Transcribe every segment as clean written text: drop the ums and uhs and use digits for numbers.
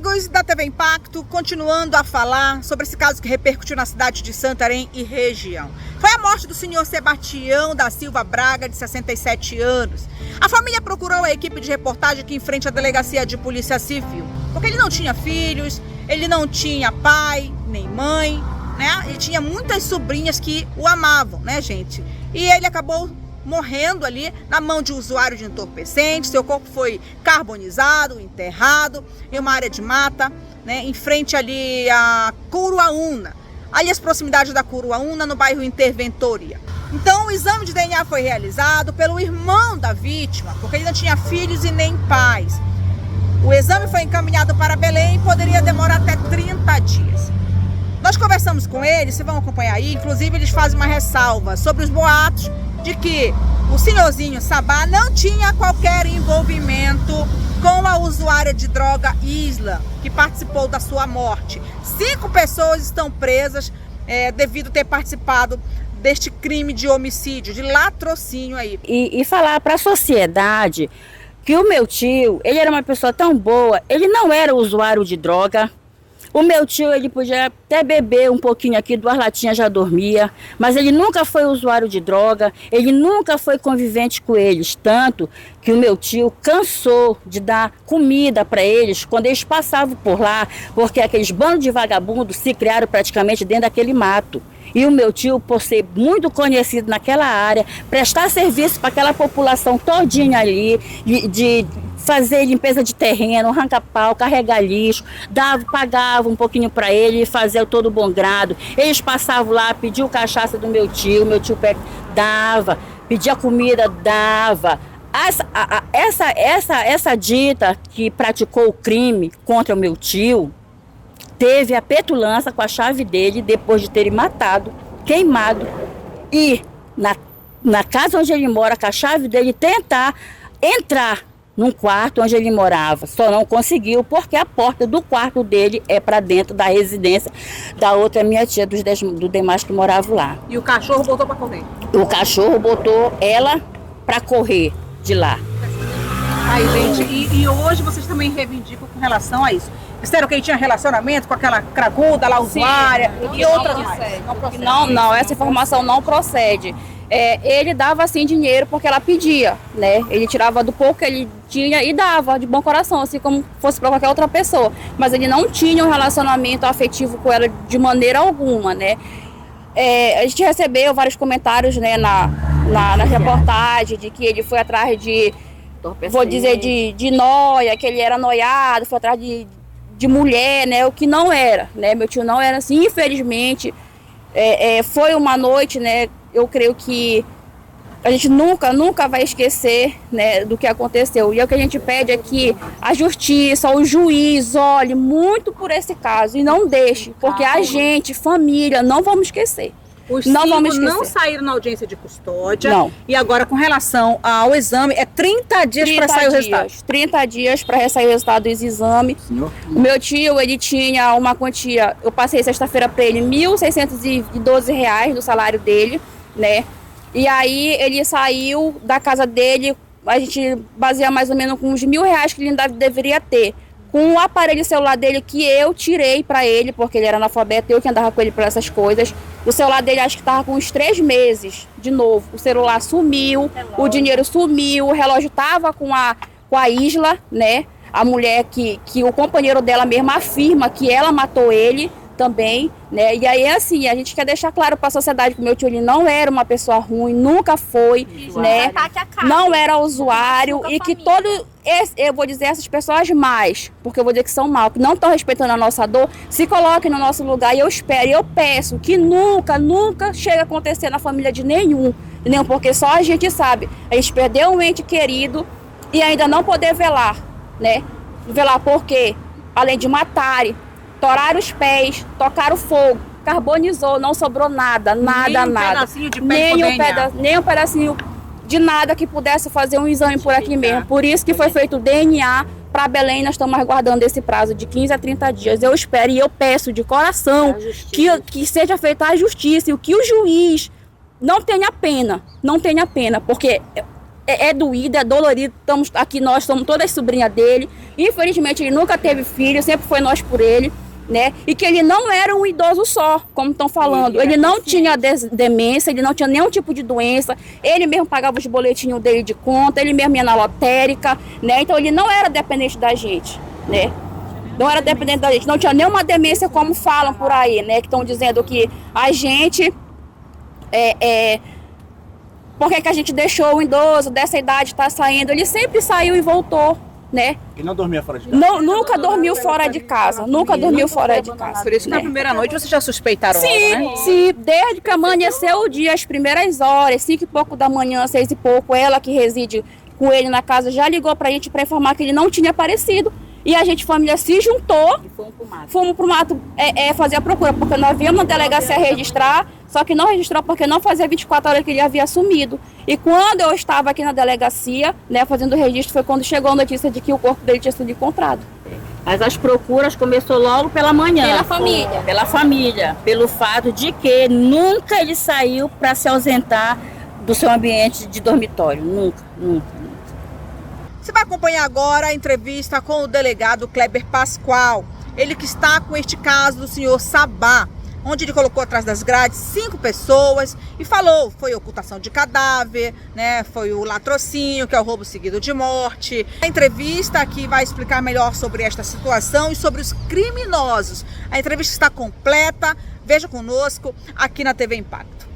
amigos da TV Impacto, continuando a falar sobre esse caso que repercutiu na cidade de Santarém e região. Foi a morte do senhor Sebastião da Silva Braga, de 67 anos. A família procurou a equipe de reportagem aqui em frente à delegacia de polícia civil, porque ele não tinha filhos, ele não tinha pai nem mãe, né? Ele tinha muitas sobrinhas que o amavam, né, gente? E ele acabou morrendo ali na mão de um usuário de entorpecente. Seu corpo foi carbonizado, enterrado em uma área de mata, né, em frente ali a Curuaúna, ali as proximidades da Curuaúna, no bairro Interventoria. Então o exame de DNA foi realizado pelo irmão da vítima, porque ele não tinha filhos e nem pais. O exame foi encaminhado para Belém e poderia demorar até 30 dias. Nós conversamos com eles, vocês vão acompanhar aí, inclusive eles fazem uma ressalva sobre os boatos de que o senhorzinho Sabá não tinha qualquer envolvimento com a usuária de droga Isla, que participou da sua morte. 5 pessoas estão presas devido a ter participado deste crime de homicídio, de latrocínio aí. E falar para a sociedade que o meu tio, ele era uma pessoa tão boa, ele não era usuário de droga. O meu tio, ele podia até beber um pouquinho aqui, 2 latinhas já dormia, mas ele nunca foi usuário de droga, ele nunca foi convivente com eles, tanto que o meu tio cansou de dar comida para eles quando eles passavam por lá, porque aqueles bandos de vagabundos se criaram praticamente dentro daquele mato. E o meu tio, por ser muito conhecido naquela área, prestar serviço para aquela população todinha ali, de fazer limpeza de terreno, arrancar pau, carregar lixo, pagava um pouquinho para ele, fazia todo o bom grado. Eles passavam lá, pediam cachaça do meu tio dava, pedia comida, dava. Essa dita que praticou o crime contra o meu tio, teve a petulância com a chave dele, depois de terem matado, queimado, e na casa onde ele mora, com a chave dele, tentar entrar num quarto onde ele morava. Só não conseguiu porque a porta do quarto dele é para dentro da residência da outra minha tia, do demais que moravam lá. E o cachorro botou para correr? O cachorro botou ela para correr de lá. Aí, gente, e hoje vocês também reivindicam com relação a isso. Disseram que ele tinha relacionamento com aquela cracuda lá, usuária, e outras mais. Não procede. Não, essa informação não procede. Ele dava assim dinheiro porque ela pedia, né? Ele tirava do pouco que ele tinha e dava de bom coração, assim como fosse para qualquer outra pessoa. Mas ele não tinha um relacionamento afetivo com ela de maneira alguma, né? A gente recebeu vários comentários, né, na reportagem de que ele foi atrás de, vou dizer, de noia, que ele era noiado, foi atrás de mulher, né? O que não era, né? Meu tio não era assim, infelizmente. Foi uma noite, né? Eu creio que a gente nunca vai esquecer, né, do que aconteceu. E o que a gente pede é que a justiça, o juiz, olhe muito por esse caso e não deixe, porque a gente, família, não vamos esquecer. Os 5 não saíram na audiência de custódia. Não. E agora, com relação ao exame, 30 dias para sair o resultado. 30 dias para sair o resultado dos exames. O meu tio, ele tinha uma quantia, eu passei sexta-feira para ele, R$ 1.612 do salário dele, né? E aí ele saiu da casa dele, a gente baseia mais ou menos com uns R$ 1.000 que ele ainda deveria ter. Com o aparelho celular dele que eu tirei para ele, porque ele era analfabeto, eu que andava com ele para essas coisas. O celular dele acho que estava com uns 3 meses de novo. O celular sumiu, o dinheiro sumiu, o relógio estava com a Isla, né? A mulher que o companheiro dela mesma afirma que ela matou ele também, né? E aí, assim, a gente quer deixar claro para a sociedade que o meu tio ele não era uma pessoa ruim, nunca foi, né? Não era usuário e que eu vou dizer essas pessoas mais, porque eu vou dizer que são mal, que não estão respeitando a nossa dor, se coloquem no nosso lugar. E eu espero, e eu peço que nunca chegue a acontecer na família de nenhum, porque só a gente sabe. A gente perdeu um ente querido e ainda não poder velar, né? Velar porque, além de matarem, toraram os pés, tocaram fogo, carbonizou, não sobrou nada. Pedacinho de pé nem um pedacinho de nada que pudesse fazer um exame por aqui mesmo. Por isso que foi feito o DNA para Belém. Nós estamos aguardando esse prazo de 15 a 30 dias. Eu espero e eu peço de coração que seja feita a justiça e que o juiz não tenha pena, porque é doído, é dolorido. Estamos aqui, nós somos todas sobrinhas dele. Infelizmente, ele nunca teve filho, sempre foi nós por ele, né? E que ele não era um idoso só, como estão falando. Ele não tinha demência, ele não tinha nenhum tipo de doença. Ele mesmo pagava os boletinhos dele de conta, ele mesmo ia na lotérica, né? Então, ele não era dependente da gente, né? Não era dependente da gente, não tinha nenhuma demência como falam por aí, né? Que estão dizendo que a gente... Por que a gente deixou o idoso dessa idade estar saindo? Ele sempre saiu e voltou, né? E não dormia fora de casa? Não, nunca dormiu fora de casa, nunca dormiu fora de casa. Por isso que na primeira noite vocês já suspeitaram logo, né? Sim, desde que amanheceu o dia, as primeiras horas, 5 e pouco da manhã, 6 e pouco, ela que reside com ele na casa já ligou pra gente pra informar que ele não tinha aparecido. E a gente, família, se juntou, fomos pro mato fazer a procura, porque nós viemos na delegacia registrar, só que não registrou porque não fazia 24 horas que ele havia sumido. E quando eu estava aqui na delegacia, né, fazendo o registro, foi quando chegou a notícia de que o corpo dele tinha sido encontrado. Mas as procuras começou logo pela manhã. Pela família. Pela família, pelo fato de que nunca ele saiu para se ausentar do seu ambiente de dormitório, nunca. Você vai acompanhar agora a entrevista com o delegado Kleber Pascoal. Ele que está com este caso do senhor Sabá, onde ele colocou atrás das grades 5 pessoas e falou, foi ocultação de cadáver, né? Foi o latrocínio, que é o roubo seguido de morte. A entrevista aqui vai explicar melhor sobre esta situação e sobre os criminosos. A entrevista está completa, veja conosco aqui na TV Impacto.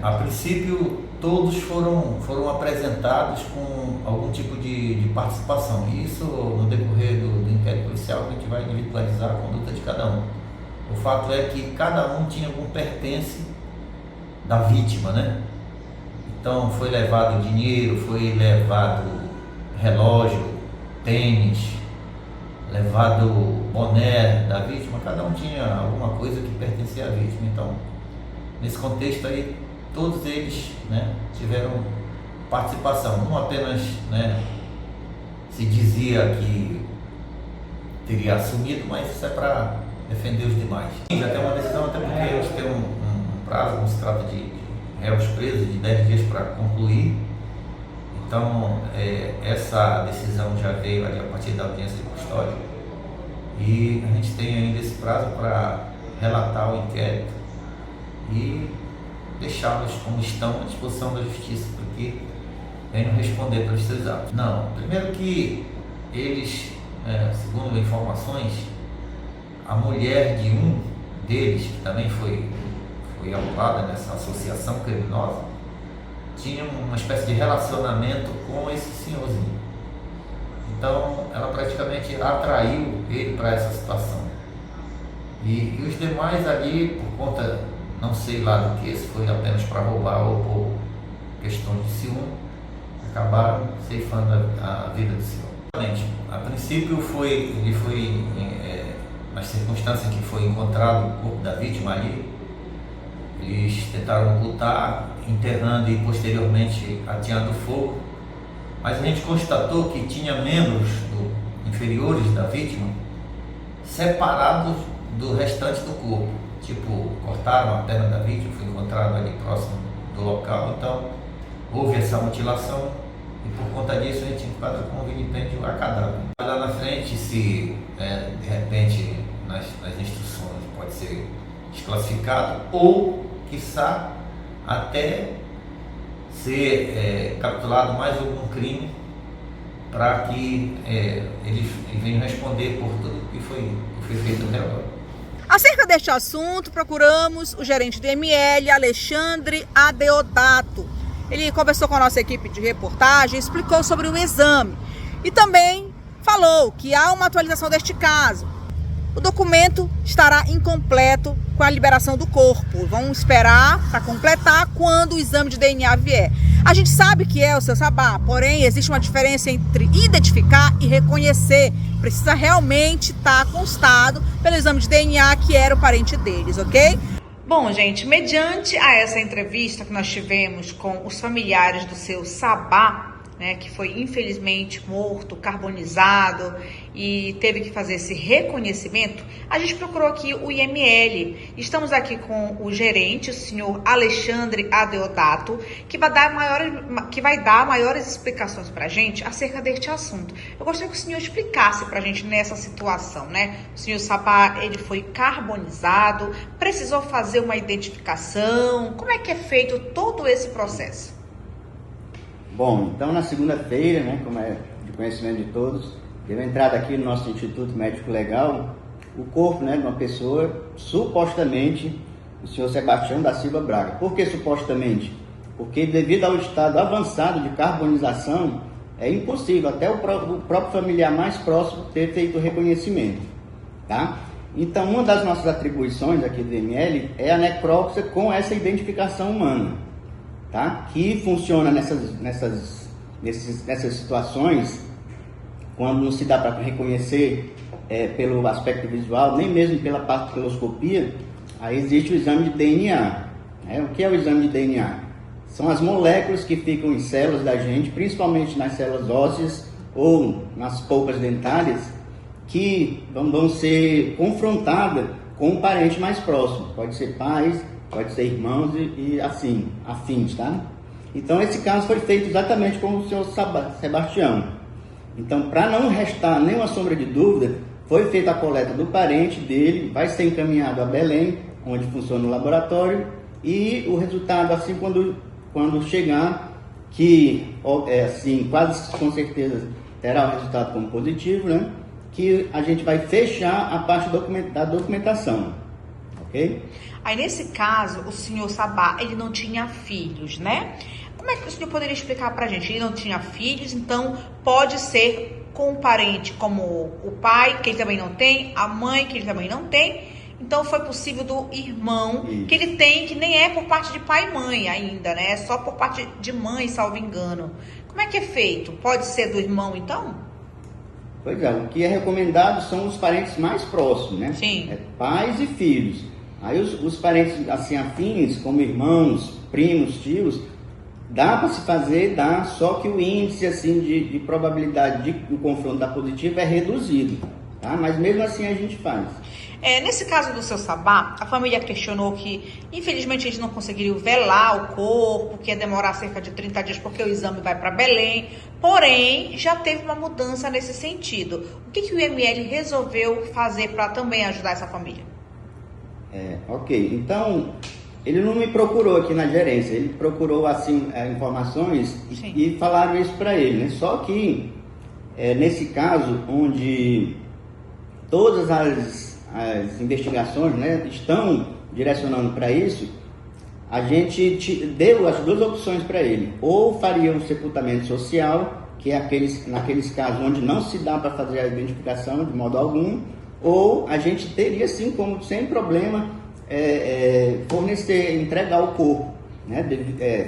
A princípio todos foram apresentados com algum tipo de participação. E isso, no decorrer do inquérito policial, a gente vai individualizar a conduta de cada um. O fato é que cada um tinha algum pertence da vítima, né? Então foi levado dinheiro, foi levado relógio, tênis, levado boné da vítima, cada um tinha alguma coisa que pertencia à vítima. Então, nesse contexto aí, todos eles, né, tiveram participação. Não apenas, né, se dizia que teria assumido, mas isso é para defender os demais. Já tem uma decisão, até porque eles têm um prazo, como se trata de réus presos, de 10 dias para concluir. Então, essa decisão já veio ali a partir da audiência de custódia. E a gente tem ainda esse prazo para relatar o inquérito e deixá-los como estão à disposição da justiça, porque venham responder pelos seus atos. Não, primeiro que eles, segundo informações, a mulher de um deles, que também foi autuada nessa associação criminosa, tinha uma espécie de relacionamento com esse senhorzinho. Então, ela praticamente atraiu ele para essa situação. E os demais ali, por conta, não sei lá do que, se foi apenas para roubar ou por questões de ciúme, acabaram ceifando a vida do senhor. A princípio, ele foi nas circunstâncias em que foi encontrado o corpo da vítima ali, eles tentaram ocultar, enterrando e posteriormente ateando fogo, mas a gente constatou que tinha membros inferiores da vítima separados do restante do corpo. Tipo, cortaram a perna da vítima, foi encontrado ali próximo do local, então houve essa mutilação e por conta disso a gente enquadra com vilipêndio a cadáver. Lá na frente, se de repente nas instruções pode ser desclassificado ou, quiçá, até ser capturado mais algum crime para que eles venham responder por tudo que foi feito até agora. Acerca deste assunto, procuramos o gerente do ML, Alexandre Adeodato. Ele conversou com a nossa equipe de reportagem, explicou sobre o exame e também falou que há uma atualização deste caso. O documento estará incompleto com a liberação do corpo. Vamos esperar para completar quando o exame de DNA vier. A gente sabe que é o seu Sabá, porém existe uma diferença entre identificar e reconhecer. Precisa realmente estar constado pelo exame de DNA que era o parente deles, ok? Bom, gente, mediante a essa entrevista que nós tivemos com os familiares do seu Sabá, né, que foi infelizmente morto, carbonizado e teve que fazer esse reconhecimento, a gente procurou aqui o IML. Estamos aqui com o gerente, o senhor Alexandre Adeodato, que vai dar maiores explicações para a gente acerca deste assunto. Eu gostaria que o senhor explicasse para a gente nessa situação, né? O senhor Sabá, ele foi carbonizado, precisou fazer uma identificação. Como é que é feito todo esse processo? Bom, então na segunda-feira, né, como é de conhecimento de todos, deu entrada aqui no nosso Instituto Médico Legal o corpo, né, de uma pessoa, supostamente o senhor Sebastião da Silva Braga. Por que supostamente? Porque devido ao estado avançado de carbonização, é impossível até o próprio familiar mais próximo ter feito o reconhecimento, tá? Então, uma das nossas atribuições aqui do IML é a necrópsia com essa identificação humana. Tá? Que funciona nessas situações, quando não se dá para reconhecer pelo aspecto visual, nem mesmo pela papiloscopia, aí existe o exame de DNA. Né? O que é o exame de DNA? São as moléculas que ficam em células da gente, principalmente nas células ósseas ou nas polpas dentárias, que vão ser confrontadas com um parente mais próximo. Pode ser pais, pode ser irmãos e assim, afins, tá? Então, esse caso foi feito exatamente como o senhor Sebastião. Então, para não restar nenhuma sombra de dúvida, foi feita a coleta do parente dele, vai ser encaminhado a Belém, onde funciona o laboratório, e o resultado, assim, quando chegar, que, assim, quase com certeza terá o resultado como positivo, né? Que a gente vai fechar a parte da documentação, ok? Aí, nesse caso, o senhor Sabá, ele não tinha filhos, né? Como é que o senhor poderia explicar pra gente? Ele não tinha filhos, então pode ser com um parente como o pai, que ele também não tem, a mãe, que ele também não tem. Então, foi possível do irmão, que ele tem, que nem é por parte de pai e mãe ainda, né? É só por parte de mãe, salvo engano. Como é que é feito? Pode ser do irmão, então? Pois é, o que é recomendado são os parentes mais próximos, né? Sim. Pais e filhos. Aí os parentes assim afins, como irmãos, primos, tios, dá para se fazer, dá, só que o índice assim de probabilidade do confronto da positiva é reduzido, tá? Mas mesmo assim a gente faz. Nesse caso do seu Sabá, a família questionou que, infelizmente, eles não conseguiriam velar o corpo, que ia demorar cerca de 30 dias porque o exame vai para Belém. Porém, já teve uma mudança nesse sentido. O que o IML resolveu fazer para também ajudar essa família? Ok. Então, ele não me procurou aqui na gerência, ele procurou assim informações e falaram isso para ele, né? Só que, nesse caso, onde todas as investigações, né, estão direcionando para isso, a gente deu as duas opções para ele. Ou faria um sepultamento social, que é naqueles casos onde não se dá para fazer a identificação de modo algum, ou a gente teria sim como, sem problema, entregar o corpo, né,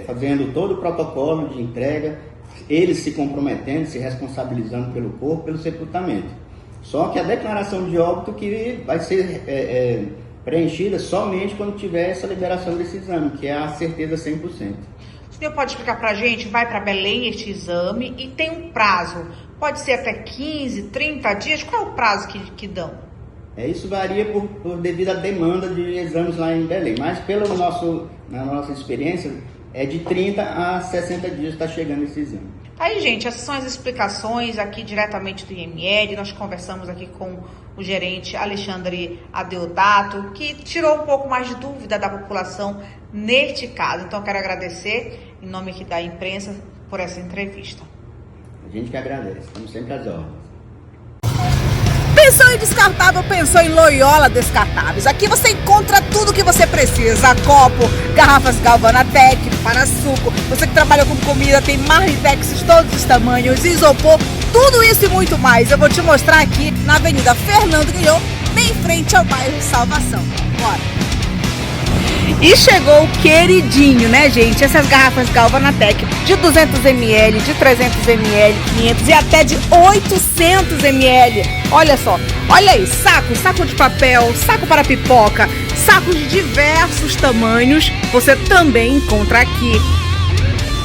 fazendo todo o protocolo de entrega, eles se comprometendo, se responsabilizando pelo corpo, pelo sepultamento. Só que a declaração de óbito que vai ser preenchida somente quando tiver essa liberação desse exame, que é a certeza 100%. O senhor pode explicar para a gente, vai para Belém este exame e tem um prazo, pode ser até 15, 30 dias, qual é o prazo que dão? Isso varia por devido à demanda de exames lá em Belém, mas na nossa experiência, é de 30 a 60 dias está chegando esse exame. Aí, gente, essas são as explicações aqui diretamente do IML. Nós conversamos aqui com o gerente Alexandre Adeodato, que tirou um pouco mais de dúvida da população neste caso. Então, eu quero agradecer, em nome aqui da imprensa, por essa entrevista. A gente que agradece, estamos sempre às ordens. Pensou em descartável, pensou em Loyola Descartáveis. Aqui você encontra tudo o que você precisa. Copo, garrafas Galvanatec, para suco. Você que trabalha com comida, tem Marmitex de todos os tamanhos, isopor, tudo isso e muito mais. Eu vou te mostrar aqui na Avenida Fernando Guion, bem em frente ao bairro Salvação. Bora! E chegou o queridinho, né, gente? Essas garrafas Galvanatec de 200 ml, de 300 ml, 500 e até de 800 ml. Olha só, olha aí, saco de papel, saco para pipoca, sacos de diversos tamanhos, você também encontra aqui.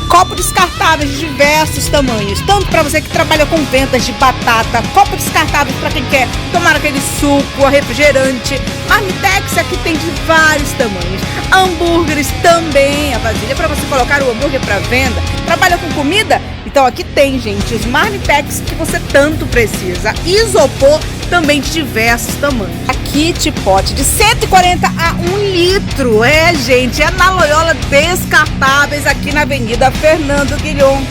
Copo descartáveis de diversos tamanhos, tanto para você que trabalha com vendas de batata, copo descartável para quem quer tomar aquele suco, refrigerante, marmitex aqui tem de vários tamanhos, hambúrgueres também, a vasilha para você colocar o hambúrguer para venda. Trabalha com comida? Então aqui tem, gente, os marmitex que você tanto precisa, isopor também de diversos tamanhos. Aqui de pote de 140 a 1 litro, gente, é na Loyola Descartáveis aqui na Avenida Fernando Guilhom.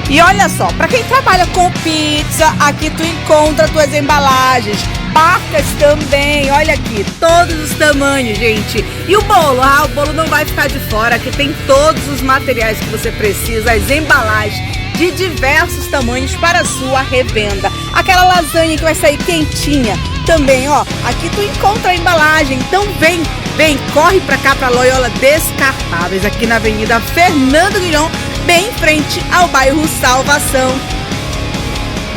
E olha só, para quem trabalha com pizza, aqui tu encontra tuas embalagens, barcas também, olha aqui, todos os tamanhos, gente. E o bolo? O bolo não vai ficar de fora, aqui tem todos os materiais que você precisa, as embalagens de diversos tamanhos para a sua revenda. Aquela lasanha que vai sair quentinha também, ó, aqui tu encontra a embalagem, então vem, corre pra cá, pra Loyola Descartáveis, aqui na Avenida Fernando Guilhom, bem em frente ao bairro Salvação.